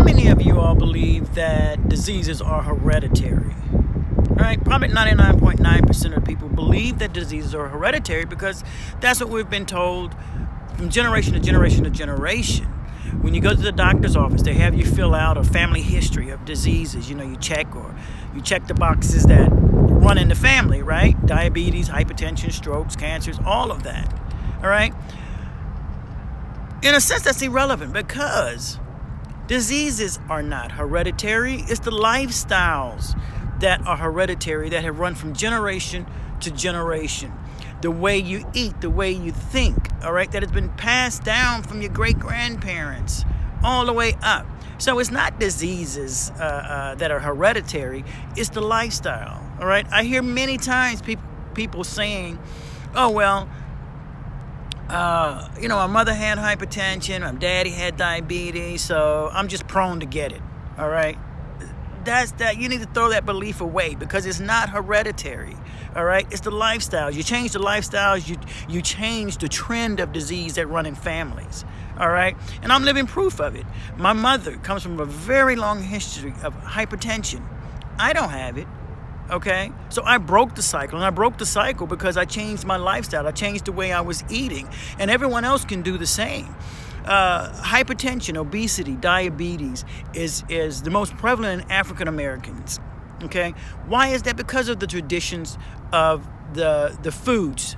How many of you all believe that diseases are hereditary? All right, probably 99.9% of people believe that diseases are hereditary because that's what we've been told from generation to generation to generation. When you go to the doctor's office, they have you fill out a family history of diseases. You check the boxes that run in the family, right? Diabetes, hypertension, strokes, cancers, all of that. All right. In a sense, that's irrelevant because diseases are not hereditary. It's the lifestyles that are hereditary that have run from generation to generation. The way you eat, the way you think, all right, that has been passed down from your great-grandparents all the way up. So it's not diseases that are hereditary. It's the lifestyle, all right? I hear many times people saying, oh, well, my mother had hypertension, my daddy had diabetes, so I'm just prone to get it, all right? You need to throw that belief away because it's not hereditary, all right? It's the lifestyles. You change the lifestyles, you change the trend of disease that run in families, all right? And I'm living proof of it. My mother comes from a very long history of hypertension. I don't have it. Okay, so I broke the cycle, and I broke the cycle because I changed my lifestyle. I changed the way I was eating, and everyone else can do the same. Hypertension, obesity, diabetes is the most prevalent in African Americans. Okay, why is that? Because of the traditions of the foods,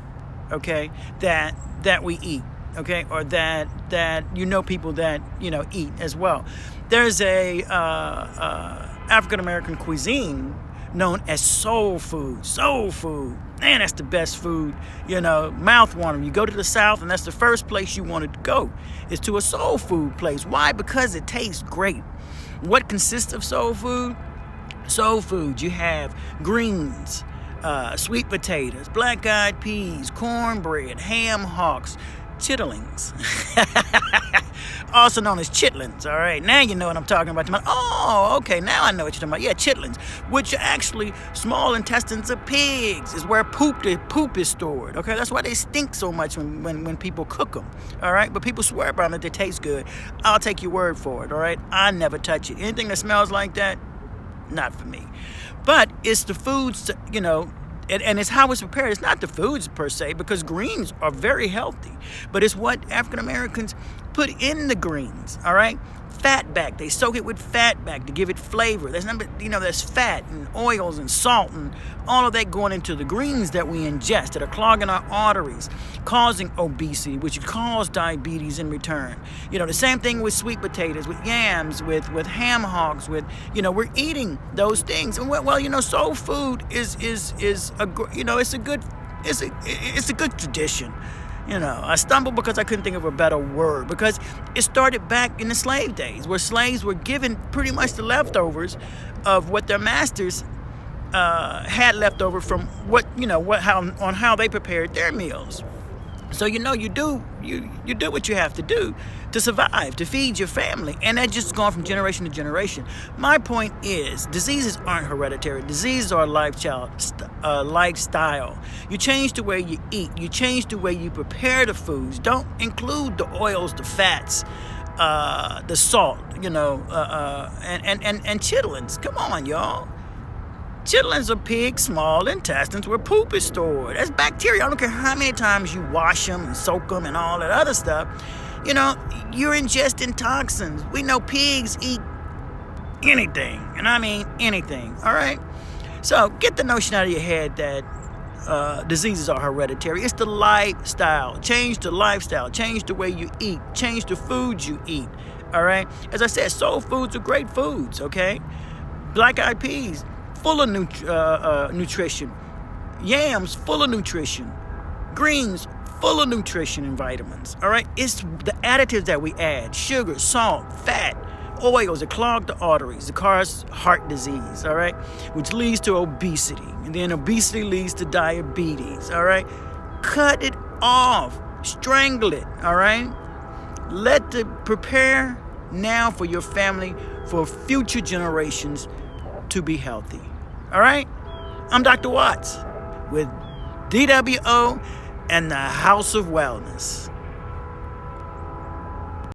okay, that we eat, okay, or that people that eat as well. There's a African American cuisine known as soul food. Soul food. Man, that's the best food, mouth-watering. You go to the South, and that's the first place you wanted to go, is to a soul food place. Why? Because it tastes great. What consists of soul food? Soul food, you have greens, sweet potatoes, black-eyed peas, cornbread, ham hocks, chitterlings. Also known as chitlins, all right? Now you know what I'm talking about. Oh, okay, now I know what you're talking about. Yeah, chitlins, which are actually small intestines of pigs, is where poop is stored, okay? That's why they stink so much when people cook them, all right? But people swear by them that they taste good. I'll take your word for it, all right? I never touch it. Anything that smells like that, not for me. But it's the foods, and it's how it's prepared. It's not the foods per se, because greens are very healthy, but it's what African Americans put in the greens, all right? Fat back. They soak it with fat back to give it flavor. There's fat and oils and salt and all of that going into the greens that we ingest that are clogging our arteries, causing obesity, which cause diabetes in return. The same thing with sweet potatoes, with yams, with ham hocks, we're eating those things. And soul food is a good tradition. I stumbled because I couldn't think of a better word, because it started back in the slave days, where slaves were given pretty much the leftovers of what their masters had left over from how they prepared their meals. So you do what you have to do to survive, to feed your family, and that just gone from generation to generation. My point is, diseases aren't hereditary. Diseases are a lifestyle. You change the way you eat. You change the way you prepare the foods. Don't include the oils, the fats, the salt, and chitlins. Come on, y'all. Chitlins are pig's small intestines where poop is stored. That's bacteria. I don't care how many times you wash them and soak them and all that other stuff. You're ingesting toxins. We know pigs eat anything, and I mean anything, all right? So get the notion out of your head that diseases are hereditary. It's the lifestyle. Change the lifestyle. Change the way you eat. Change the foods you eat, all right? As I said, soul foods are great foods, okay? Black-eyed peas, full of nutrition. Yams, full of nutrition. Greens, full of nutrition and vitamins, all right? It's the additives that we add, sugar, salt, fat, oils that clog the arteries, that cause heart disease, all right? Which leads to obesity, and then obesity leads to diabetes, all right? Cut it off, strangle it, all right? Prepare now for your family, for future generations to be healthy. All right? I'm Dr. Watts with DWO and the House of Wellness.